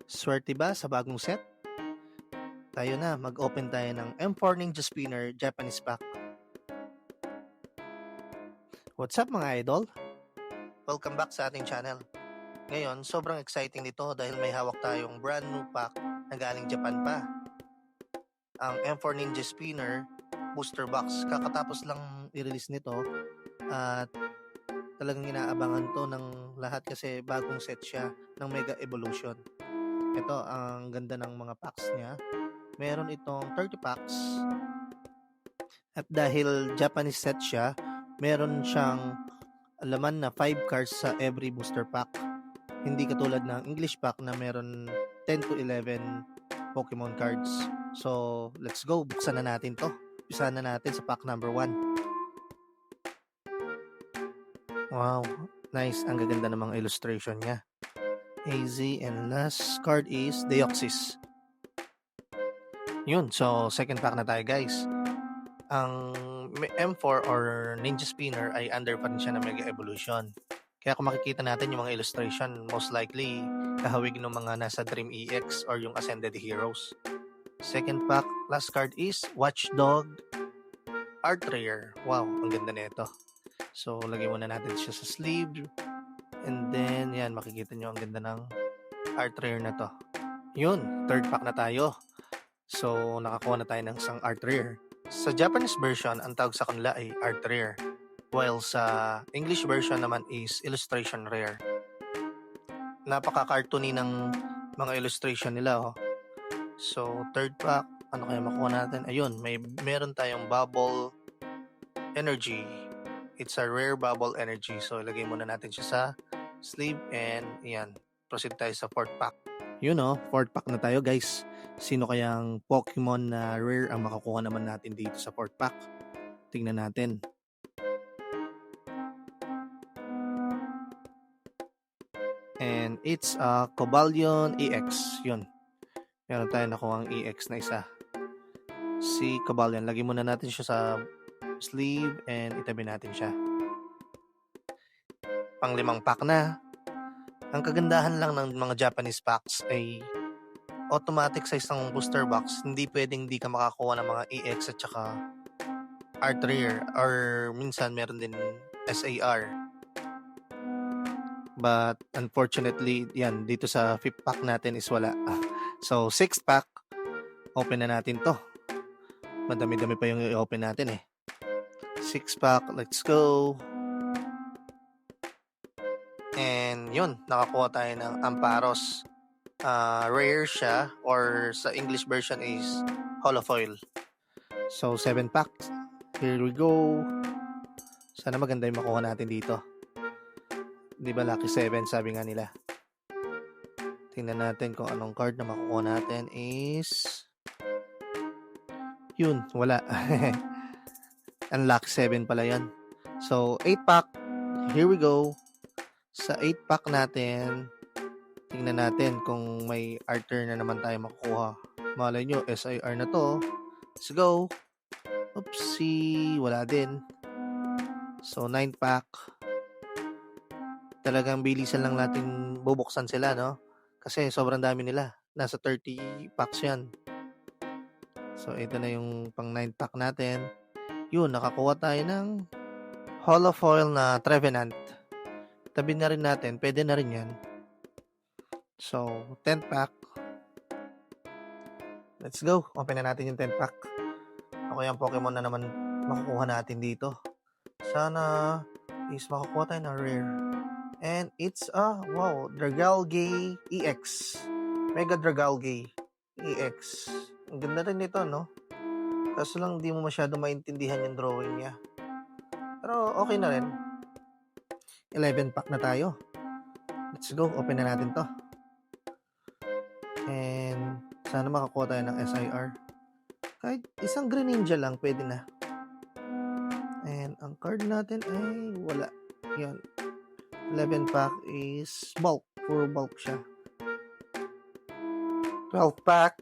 Swerte ba sa bagong set? Tayo na, mag-open tayo ng M4 Ninja Spinner Japanese pack. What's up mga idol? Welcome back sa ating channel. Ngayon, sobrang exciting nito dahil may hawak tayong brand new pack na galing Japan pa. Ang M4 Ninja Spinner Booster Box. Kakatapos lang i-release nito at talagang inaabangan to ng lahat kasi bagong set siya ng Mega Evolution. Ito, ang ganda ng mga packs niya. Meron itong 30 packs. At dahil Japanese set siya, meron siyang laman na 5 cards sa every booster pack. Hindi katulad ng English pack na meron 10 to 11 Pokemon cards. So, let's go. Buksan na natin to. Umpisa na natin sa pack number 1. Wow, nice. Ang gaganda ng mga illustration niya. AZ and last card is Deoxys. Yun, so second pack na tayo guys. Ang M4 or Ninja Spinner ay under pa rin siya ng Mega Evolution. Kaya kung makikita natin yung mga illustration, most likely kahawig ng mga nasa Dream EX or yung Ascended Heroes. Second pack, last card is Watchdog Art Rare. Wow, ang ganda nito. So, lagay muna natin siya sa sleeve. And then, yan, makikita nyo ang ganda ng Art Rare na to. Yun, third pack na tayo. So, nakakuha na tayo ng isang Art Rare. Sa Japanese version, ang tawag sa kanila ay Art Rare. While sa English version naman is Illustration Rare. Napaka-cartoony ng mga illustration nila. Oh. So, third pack, ano kaya makuha natin? Ayun, meron tayong Bubble Energy. It's a rare Bubble Energy. So, ilagay muna natin siya sa sleeve and yan, proceed tayo sa fourth pack. Yun fourth pack na tayo guys. Sino kayang Pokemon na rare ang makakuha naman natin dito sa fourth pack? Tingnan natin. And it's a Cobalion EX. Yun. Meron tayo nakuha ang EX na isa. Si Cobalion. Lagay muna natin siya sa sleeve and itabi natin siya. Pang-limang pack na. Ang kagandahan lang ng mga Japanese packs ay automatic sa isang booster box. Hindi pwedeng hindi ka makakuha ng mga EX at saka Art Rare or minsan meron din SAR. But unfortunately, yan, dito sa 5th pack natin is wala. So, 6th pack, open na natin to. Madami-dami pa yung i-open natin eh. 6th pack, let's go. And yun, nakakuha tayo ng Amparos. Rare siya or sa English version is Holofoil. So, 7 packs. Here we go. Sana maganda yung makuha natin dito. Di ba lucky 7 sabi nga nila. Tingnan natin kung anong card na makukuha natin is yun, wala. Unlucky 7 pala yan. So 8 pack, here we go. Sa 8 pack natin, tingnan natin kung may Arter na naman tayo makukuha. Malay nyo, SIR na to. Let's go. Oopsie, wala din. So 9 pack. Talagang bilisan lang natin bubuksan sila, no? Kasi sobrang dami nila. Nasa 30 packs yan. So, ito na yung pang 9 pack natin. Yun, nakakuha tayo ng Holofoil na Trevenant. Tabi na rin natin. Pwede na rin yan. So, 10 pack. Let's go. Open na natin yung 10 pack. Ako yung Pokemon na naman makukuha natin dito. Sana is makakuha tayo ng rare. And it's wow, Dragalge EX. Mega Dragalge EX. Ang ganda rin nito, no? Kaso lang di mo masyado maintindihan yung drawing niya. Pero okay na rin. 11 pack na tayo. Let's go, open na natin to. And sana makakuha tayo ng SIR. Kahit isang Greninja lang, pwede na. And ang card natin ay wala. Yan. 11 pack is bulk. Puro bulk siya. 12 pack.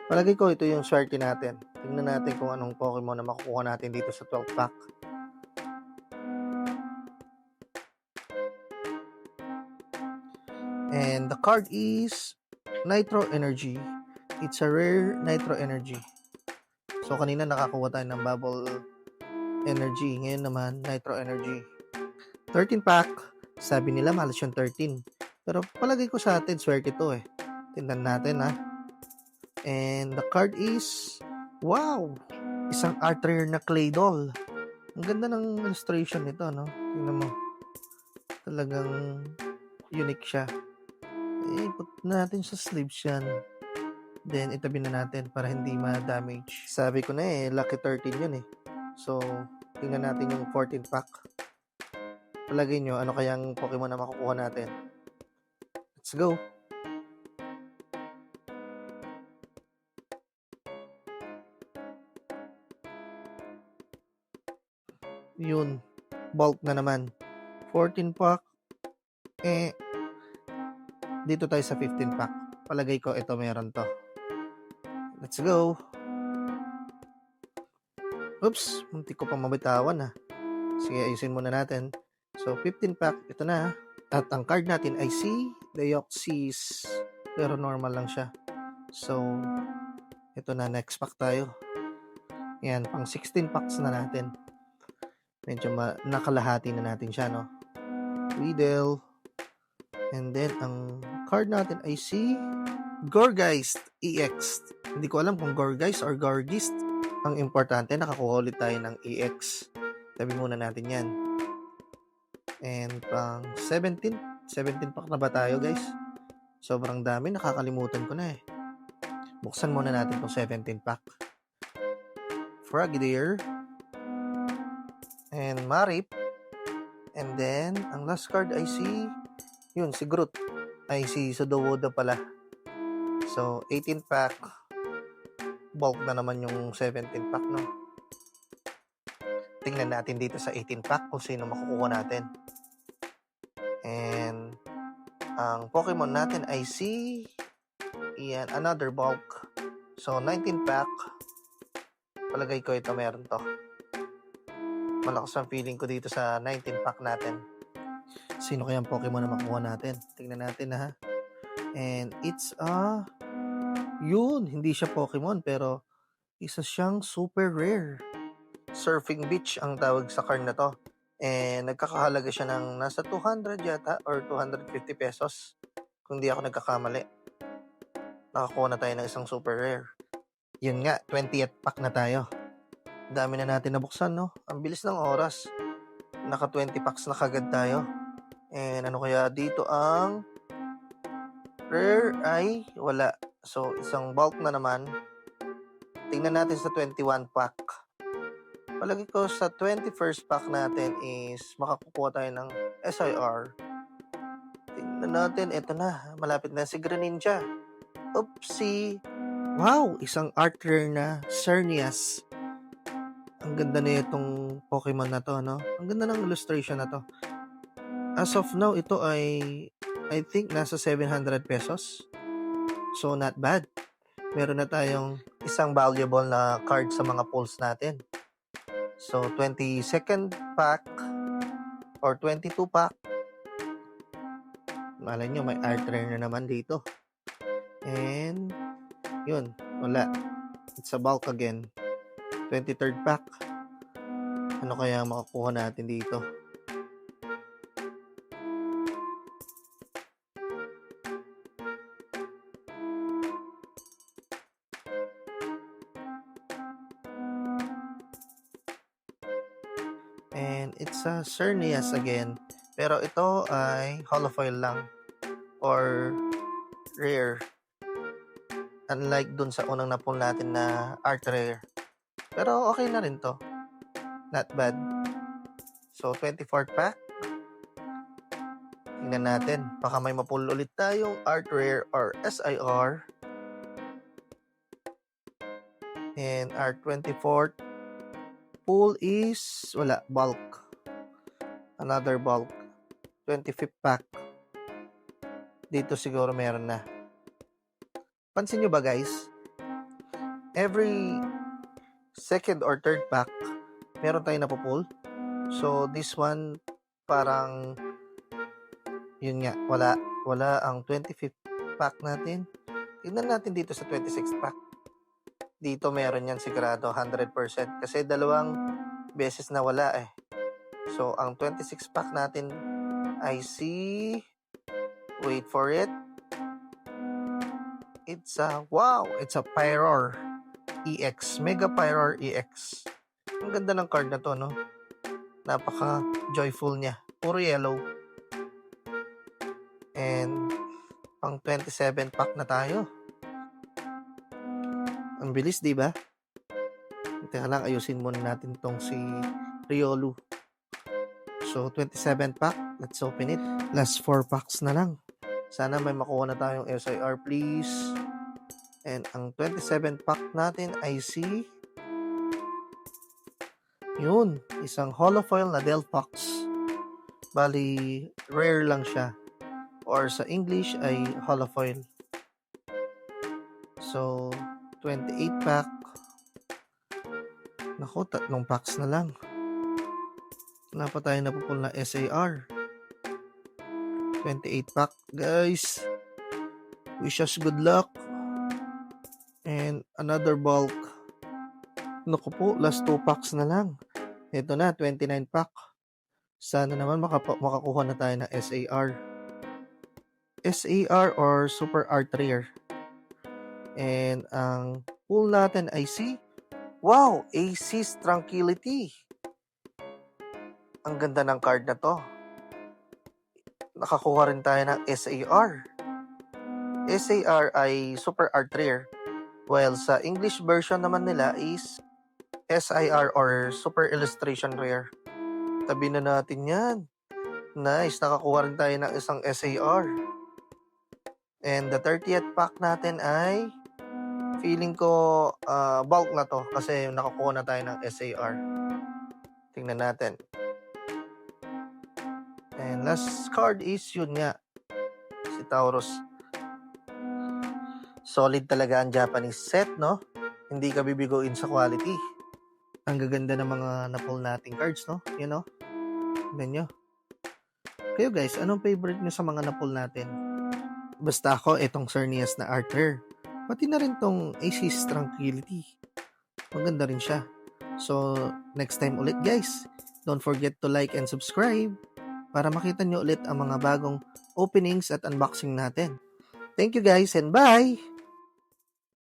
Palagay ko ito yung swerte natin. Tingnan natin kung anong Pokemon na makukuha natin dito sa 12 pack. And the card is Nitro Energy. It's a rare Nitro Energy. So, kanina nakakuha tayo ng Bubble Energy. Ngayon naman, Nitro Energy. 13 pack. Sabi nila, malas yung 13. Pero palagay ko sa atin, swerte to eh. Tingnan natin ha. And the card is, wow! Isang art rare na clay doll. Ang ganda ng illustration nito, no? Tingnan mo. Talagang unique siya. Put natin sa sleeves yan. Then, itabi na natin para hindi ma-damage. Sabi ko na lucky 13 yun eh. So, tingnan natin yung 14 pack. Palagay nyo, ano kayang Pokemon na makukuha natin? Let's go! Yun. Bulk na naman. 14 pack. Dito tayo sa 15 pack. Palagay ko ito meron to. Let's go. Oops, munti ko pang mabitawan. Sige, ayusin muna natin. So, 15 pack, ito na. At ang card natin ay si Deoxys. Pero normal lang siya. So, ito na, next pack tayo. Yan, pang 16 packs na natin. Medyo nakalahati na natin siya, no? Weedle. And then, ang card natin ay si Gourgeist EX. Hindi ko alam kung Gourgeist or Gourgeist. Ang importante, nakakuha ulit tayo ng EX. Tabi muna natin yan. And pang 17 pack na ba tayo, guys? Sobrang dami, nakakalimutan ko na eh. Buksan muna natin itong 17 pack. Frogadier. And Marip. And then, ang last card ay si Groot. Ay si Sudowoodo pala. So, 18 pack. Bulk na naman yung 17 pack, no? Tingnan natin dito sa 18 pack kung sino makukuha natin. And, ang Pokemon natin ay si another bulk. So, 19 pack. Palagay ko ito meron to. Malakas ang feeling ko dito sa 19 pack natin. Sino kaya ang Pokemon na makuha natin? Tingnan natin ha. And it's hindi siya Pokemon pero isa siyang super rare. Surfing Beach ang tawag sa card na to. And nagkakahalaga siya ng nasa 200 yata or 250 pesos. Kung di ako nagkakamali. Nakakuha na tayo ng isang super rare. Yun nga, 20th pack na tayo. Dami na natin nabuksan, no? Ang bilis ng oras. Naka 20 packs na kagad tayo. And ano kaya dito ang rare ay wala. So, isang bulk na naman. Tingnan natin sa 21 pack. Palagi ko sa 21st pack natin is makakukuha tayo ng SIR. Tingnan natin, ito na. Malapit na si Greninja. Oopsie. Wow, isang art rare na Xerneas. Ang ganda na itong Pokemon na to, no? Ang ganda ng illustration na to. As of now, ito ay I think nasa 700 pesos. So, not bad. Meron na tayong isang valuable na card sa mga pulls natin. So, 22nd pack or 22 pack. Malay nyo, may art rare na naman dito. And, yun, wala. It's a bulk again. 23rd pack. Ano kaya makakuha natin dito? And it's a Xerneas again. Pero ito ay holofoil lang. Or rare. Unlike dun sa unang napul natin na art rare. Pero okay na rin to. Not bad. So, 24th pack. Tingnan natin. Baka may mapul ulit tayong art rare or SIR. And our 24th pull is wala, bulk. Another bulk. 25th pack. Dito siguro meron na. Pansin nyo ba guys? Every second or third pack, meron tayong napupull. So, this one, parang, yun nga, wala ang 25th pack natin. Tignan natin dito sa 26 pack. Dito meron yan sigurado 100% kasi dalawang beses na wala eh. So, ang 26 pack natin I see, wait for it, it's a Pyroar EX, Mega Pyroar EX. Ang ganda ng card na to, no? Napaka joyful niya, puro yellow. And pang 27 pack na tayo. Ang bilis, di ba? Teka lang, ayusin muna natin tong si Riolu. So, 27 pack. Let's open it. Last 4 packs na lang. Sana may makuha na tayong SIR, please. And ang 27 pack natin ay si... Yun, isang holofoil na Delphox. Bali, rare lang siya. Or sa English ay holofoil. So, 28 pack. Naku, 3 packs na lang. Wala pa tayo napupul na SAR. 28 pack, guys. Wish us good luck. And another bulk. Naku po, last 2 packs na lang. Ito na, 29 pack. Sana naman makakuha na tayo ng SAR. SAR or Super Art Rare. And ang pull natin ay si... Wow! Aces Tranquility. Ang ganda ng card na to. Nakakuha rin tayo ng SAR. SAR ay Super Art Rare. While sa English version naman nila is SIR or Super Illustration Rare. Tabi na natin yan. Nice, nakakuha rin tayo ng isang SAR. And the 30th pack natin ay feeling ko bulk na to kasi nakakuha na tayo ng SAR. Tingnan natin. And last card is yun nga, si Taurus. Solid talaga ang Japanese set, no? Hindi ka bibiguin sa quality. Ang gaganda ng mga na-pull nating cards, no? You know? Tignan nyo. Kayo guys, anong favorite nyo sa mga na-pull natin? Basta ako, itong Xerneas na Art Rare. Pati na rin tong Aces Tranquility. Maganda rin siya. So, next time ulit guys, don't forget to like and subscribe para makita nyo ulit ang mga bagong openings at unboxing natin. Thank you guys and bye!